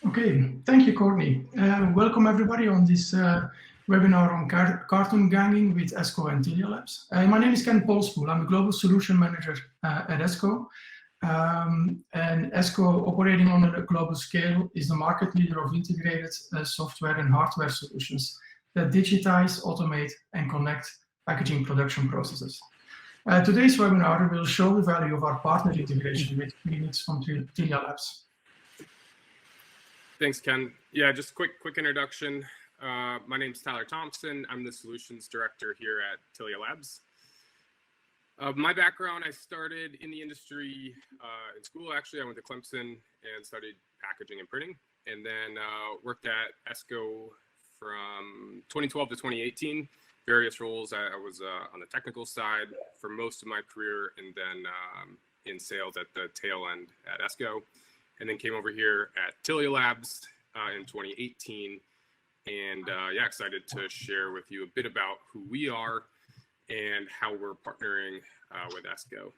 Okay, thank you, Courtney. Welcome everybody on this webinar on carton ganging with Esko and Tilia Labs. My name is Ken Polspoel. I'm a Global Solution Manager at Esko. And Esko, operating on a global scale, is the market leader of integrated software and hardware solutions that digitize, automate, and connect packaging production processes. Today's webinar will show the value of our partner integration with Phoenix from Tilia Labs. Thanks, Ken. Yeah, just quick introduction. My name is Tyler Thompson. I'm the Solutions Director here at Tilia Labs. My background, I started in the industry in school. Actually, I went to Clemson and studied packaging and printing, and then worked at Esko from 2012 to 2018. Various roles. I was on the technical side for most of my career, and then in sales at the tail end at Esko. And then came over here at Tilia Labs in 2018. And yeah, excited to share with you a bit about who we are and how we're partnering with Esko.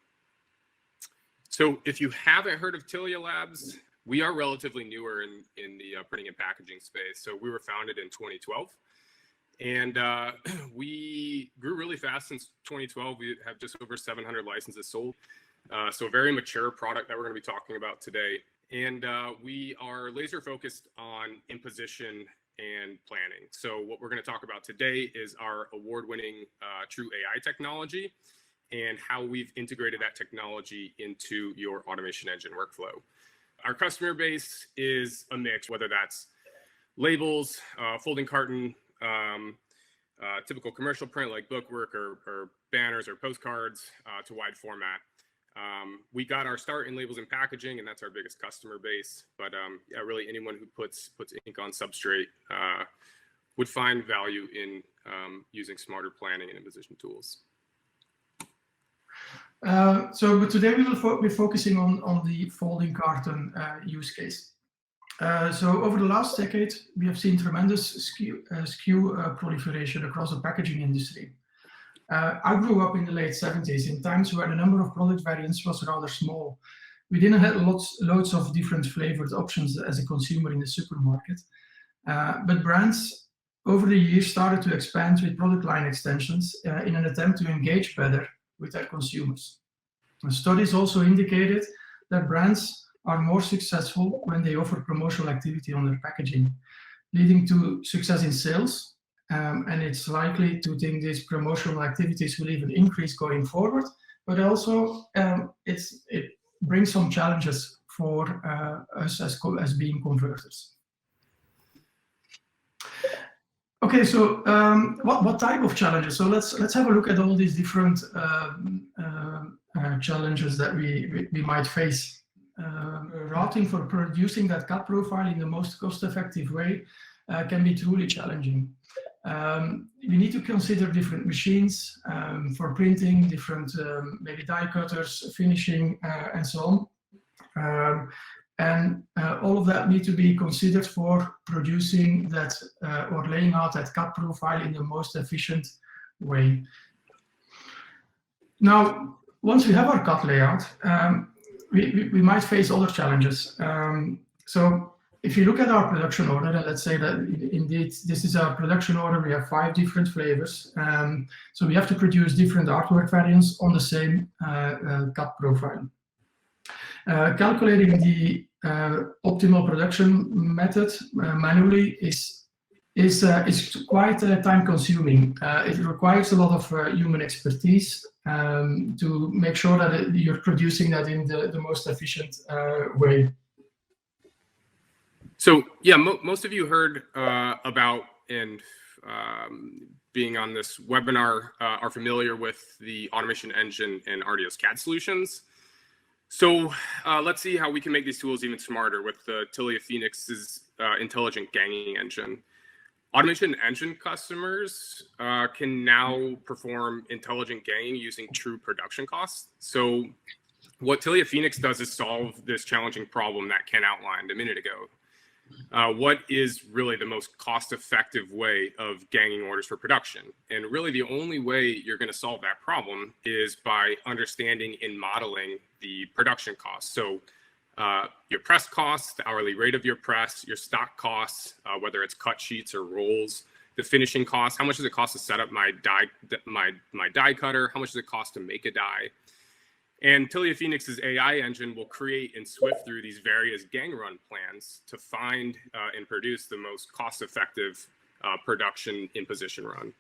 So if you haven't heard of Tilia Labs, we are relatively newer in the printing and packaging space. So we were founded in 2012. And we grew really fast since 2012. We have just over 700 licenses sold. So a very mature product that we're going to be talking about today. And we are laser focused on imposition and planning. So what we're going to talk about today is our award-winning true AI technology and how we've integrated that technology into your automation engine workflow. Our customer base is a mix, whether that's labels, folding carton, typical commercial print like bookwork or banners or postcards to wide format. We got our start in labels and packaging, and that's our biggest customer base. But yeah, really anyone who puts ink on substrate would find value in using smarter planning and imposition tools. But today we will be focusing on the folding carton use case. So over the last decade, we have seen tremendous SKU proliferation across the packaging industry. I grew up in the late 70s in times where the number of product variants was rather small. We didn't have loads of different flavored options as a consumer in the supermarket. But brands over the years started to expand with product line extensions in an attempt to engage better with their consumers. The studies also indicated that brands are more successful when they offer promotional activity on their packaging, leading to success in sales. And it's likely to think these promotional activities will even increase going forward, but also it brings some challenges for us as being converters. Okay, so what type of challenges? So let's have a look at all these different challenges that we might face. Routing for producing that cut profile in the most cost-effective way can be truly challenging. We need to consider different machines for printing, different maybe die cutters, finishing, and so on. And all of that need to be considered for producing that or laying out that cut profile in the most efficient way. Now, once we have our cut layout, we might face other challenges. So if you look at our production order, and let's say that indeed this is our production order, we have 5 different flavors. So we have to produce different artwork variants on the same cut profile. Calculating the optimal production method manually is quite time consuming. It requires a lot of human expertise to make sure that you're producing that in the most efficient way. So yeah, most of you heard about and being on this webinar are familiar with the Automation Engine and RDO's CAD solutions. So let's see how we can make these tools even smarter with the Tilia Phoenix's intelligent ganging engine. Automation Engine customers can now perform intelligent ganging using true production costs. So what Tilia Phoenix does is solve this challenging problem that Ken outlined a minute ago. What is really the most cost-effective way of ganging orders for production? And really the only way you're going to solve that problem is by understanding and modeling the production costs. So your press costs, the hourly rate of your press, your stock costs, whether it's cut sheets or rolls, the finishing costs, how much does it cost to set up my die cutter, how much does it cost to make a die. And Tilia Phoenix's AI engine will create and swift through these various gang run plans to find and produce the most cost-effective production imposition run.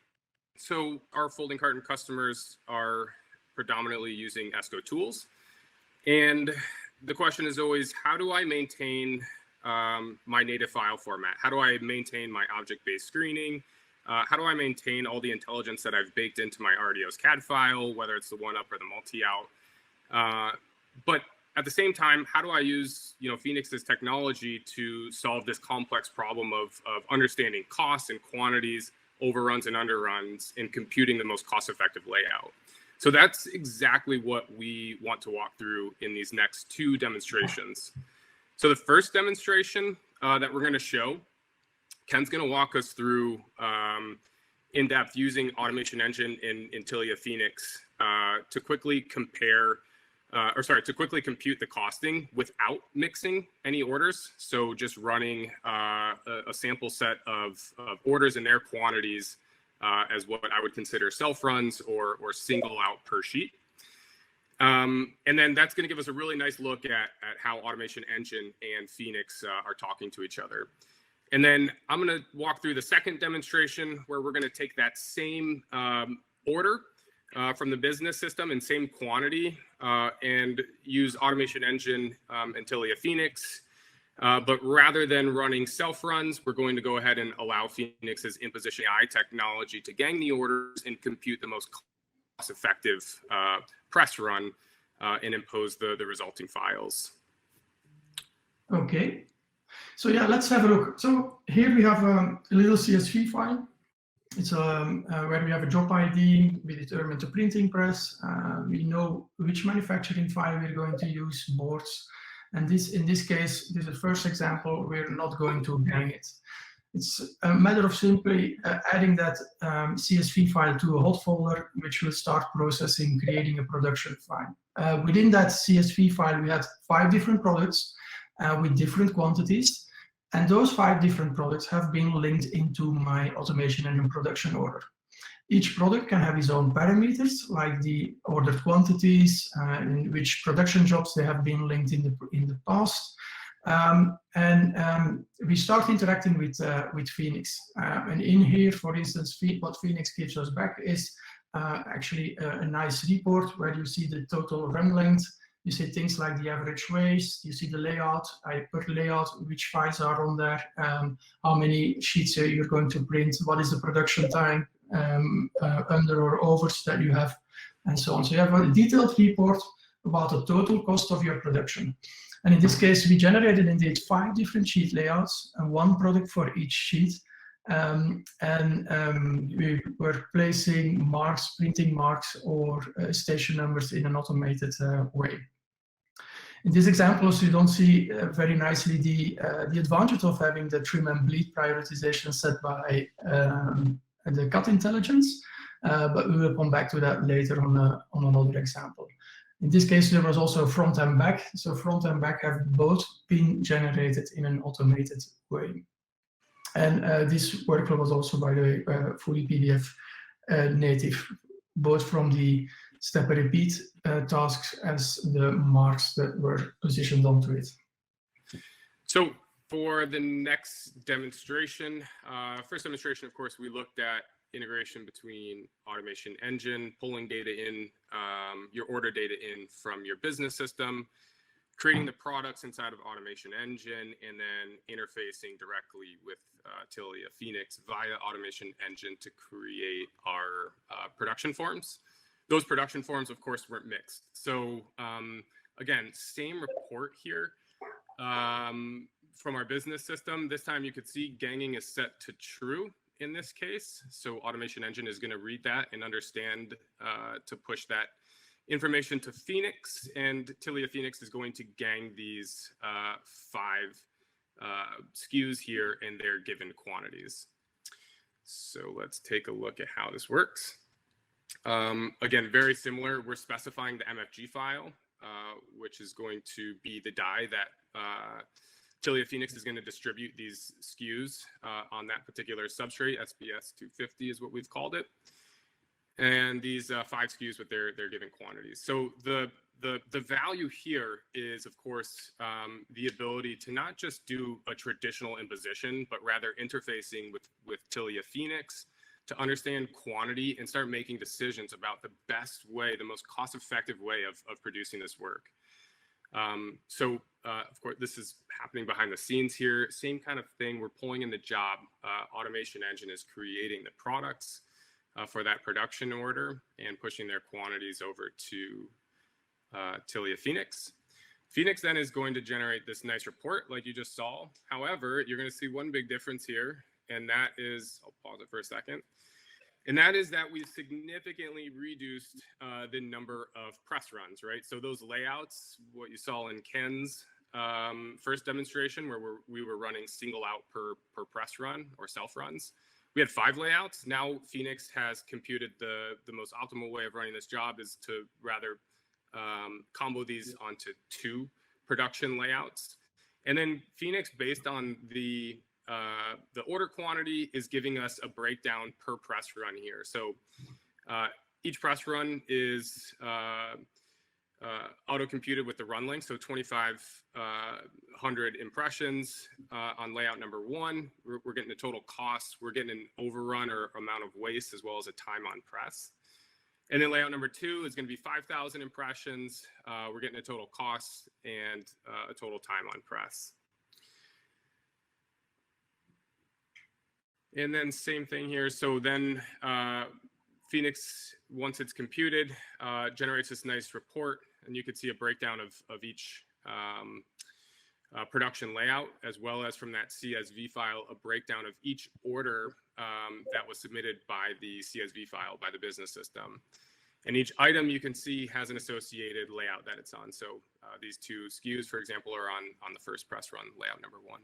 So our folding carton customers are predominantly using Esko tools. And the question is always, how do I maintain my native file format? How do I maintain my object-based screening? How do I maintain all the intelligence that I've baked into my RDO's CAD file, whether it's the one-up or the multi-out? But at the same time, how do I use Phoenix's technology to solve this complex problem of understanding costs and quantities, overruns and underruns, and computing the most cost-effective layout? So that's exactly what we want to walk through in these next two demonstrations. So the first demonstration that we're going to show, Ken's going to walk us through in depth using Automation Engine in Tilia Phoenix to quickly compare, to quickly compute the costing without mixing any orders. So just running a sample set of orders and their quantities as what I would consider self-runs or single out per sheet. And then that's going to give us a really nice look at how Automation Engine and Phoenix are talking to each other. And then I'm going to walk through the second demonstration where we're going to take that same order from the business system and same quantity and use Automation Engine and Tilia Phoenix. But rather than running self-runs, we're going to go ahead and allow Phoenix's imposition AI technology to gang the orders and compute the most cost-effective press run and impose the resulting files. Okay. So yeah, let's have a look. So here we have a little CSV file. It's where we have a job ID, we determine the printing press, we know which manufacturing file we're going to use, boards. And in this case, this is the first example, we're not going to gang it. It's a matter of simply adding that CSV file to a hot folder, which will start processing, creating a production file. Within that CSV file, we had 5 different products with different quantities. And those 5 different products have been linked into my Automation Engine production order. Each product can have its own parameters, like the ordered quantities, in which production jobs they have been linked in the past. We start interacting with Phoenix. And in here, for instance, what Phoenix gives us back is actually a nice report where you see the total run length. You see things like the average waste, you see the layout, per layout, which files are on there, how many sheets you're going to print, what is the production time, under or overs that you have, and so on. So you have a detailed report about the total cost of your production. And in this case, we generated indeed 5 different sheet layouts and 1 product for each sheet. We were placing marks, printing marks, or station numbers in an automated way. In this example, so you don't see very nicely the advantage of having the trim and bleed prioritization set by the cut intelligence, but we will come back to that later on another example. In this case, there was also front and back. So front and back have both been generated in an automated way. And this workflow was also, by the way, fully PDF native, both from the step and repeat tasks as the marks that were positioned onto it. So for the next demonstration, first demonstration, of course, we looked at integration between Automation Engine, pulling data in, your order data in from your business system, creating the products inside of Automation Engine, and then interfacing directly with Tilia Phoenix via Automation Engine to create our production forms. Those production forms, of course, weren't mixed. So again, same report here from our business system. This time you could see ganging is set to true in this case. So Automation Engine is going to read that and understand to push that information to Phoenix, and Tilia Phoenix is going to gang these 5 SKUs here in their given quantities. So let's take a look at how this works. Again, very similar. We're specifying the MFG file which is going to be the die that Tilia Phoenix is going to distribute these SKUs on that particular substrate. SBS 250 is what we've called it. And these 5 SKUs with their given quantities. So the value here is, of course, the ability to not just do a traditional imposition, but rather interfacing with Tilia Phoenix to understand quantity and start making decisions about the best way, the most cost-effective way of producing this work. Of course, this is happening behind the scenes here. Same kind of thing. We're pulling in the job. Automation Engine is creating the products for that production order and pushing their quantities over to Tilia Phoenix. Phoenix then is going to generate this nice report like you just saw. However, you're going to see one big difference here, and that is, I'll pause it for a second, and that is that we've significantly reduced the number of press runs, right? So those layouts, what you saw in Ken's first demonstration, where we were running single out per press run or self runs, we had 5 layouts. Now Phoenix has computed the most optimal way of running this job is to rather combo these onto 2 production layouts. And then Phoenix, based on the order quantity, is giving us a breakdown per press run here. So each press run is auto-computed with the run length, so 2,500 impressions on layout number 1. We're getting the total cost. We're getting an overrun or amount of waste, as well as a time on press. And then layout number 2 is going to be 5,000 impressions. We're getting a total cost and a total time on press. And then same thing here. So then Phoenix, once it's computed, generates this nice report, and you can see a breakdown of each production layout, as well as from that CSV file, a breakdown of each order that was submitted by the CSV file by the business system. And each item you can see has an associated layout that it's on. So these 2 SKUs, for example, are on the first press run, layout number 1.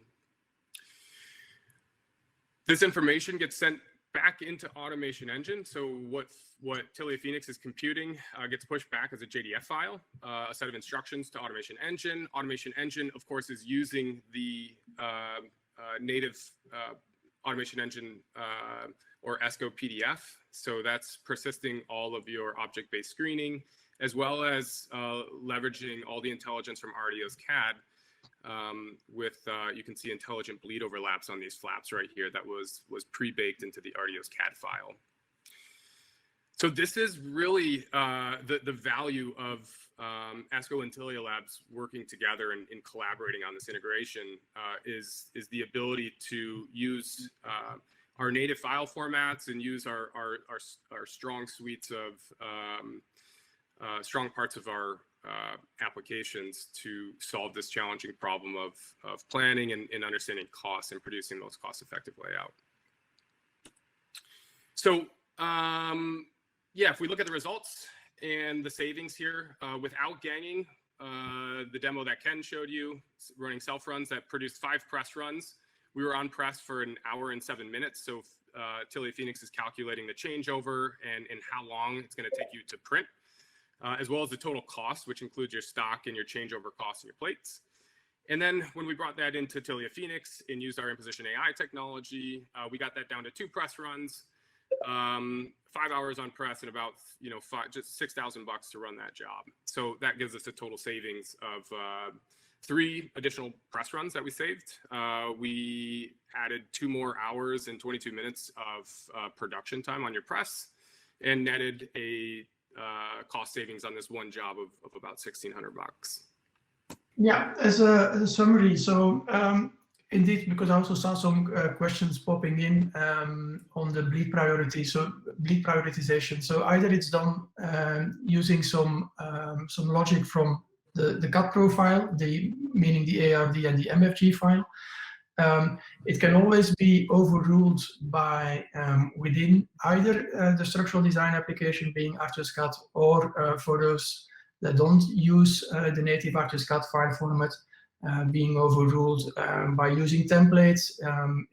This information gets sent back into Automation Engine. So what Tilia Phoenix is computing gets pushed back as a JDF file, a set of instructions to Automation Engine. Automation Engine, of course, is using the native Automation Engine or Esko PDF. So that's persisting all of your object-based screening, as well as leveraging all the intelligence from RDO's CAD with, you can see intelligent bleed overlaps on these flaps right here that was pre-baked into the RDO's CAD file. So this is really the value of Esko and Tilia Labs working together and collaborating on this integration is the ability to use our native file formats and use our strong suites of strong parts of our applications to solve this challenging problem of planning and understanding costs and producing the most cost-effective layout. So yeah, if we look at the results and the savings here, without ganging, the demo that Ken showed you, running self-runs that produced 5 press runs, we were on press for 1 hour and 7 minutes. So Tilia Phoenix is calculating the changeover and how long it's going to take you to print, as well as the total cost, which includes your stock and your changeover costs and your plates. And then when we brought that into Tilia Phoenix and used our imposition AI technology, we got that down to 2 press runs, 5 hours on press, and about just $6,000 to run that job. So that gives us a total savings of 3 additional press runs that we saved. We added 2 more hours and 22 minutes of production time on your press, and netted a cost savings on this one job of about $1,600. Yeah, as a summary, so indeed, because I also saw some questions popping in on the bleed priority, so bleed prioritization. So either it's done using some logic from the cut profile, meaning the ARD and the MFG file. It can always be overruled by within either the structural design application being ArcGIS-CAD, or for those that don't use the native ArcGIS-CAD file format, being overruled by using templates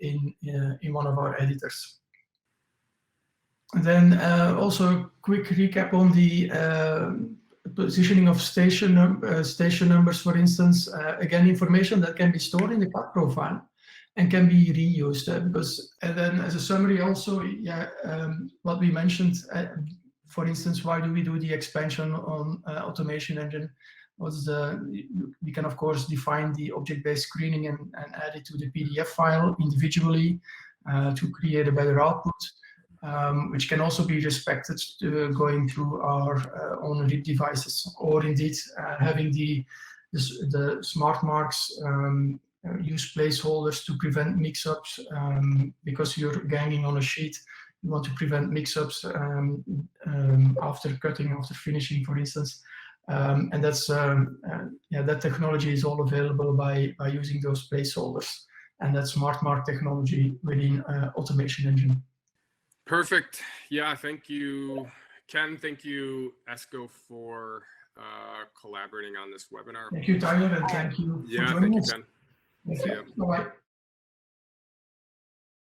in one of our editors. And then also quick recap on the positioning of station numbers, for instance. Again, information that can be stored in the cut profile and can be reused. Because, and then as a summary also, yeah, what we mentioned, for instance, why do we do the expansion on Automation Engine? We can of course define the object-based screening and add it to the PDF file individually to create a better output, which can also be respected going through our own read devices, or indeed having the smart marks use placeholders to prevent mix-ups, because you're ganging on a sheet. You want to prevent mix-ups after cutting, after finishing, for instance. And that's yeah, that technology is all available by using those placeholders, and that smart mark technology within Automation Engine. Perfect. Yeah, thank you, Ken. Thank you, Esko, for collaborating on this webinar. Thank you, Tyler, and thank you for joining us. Thank you, Ken. Bye-bye.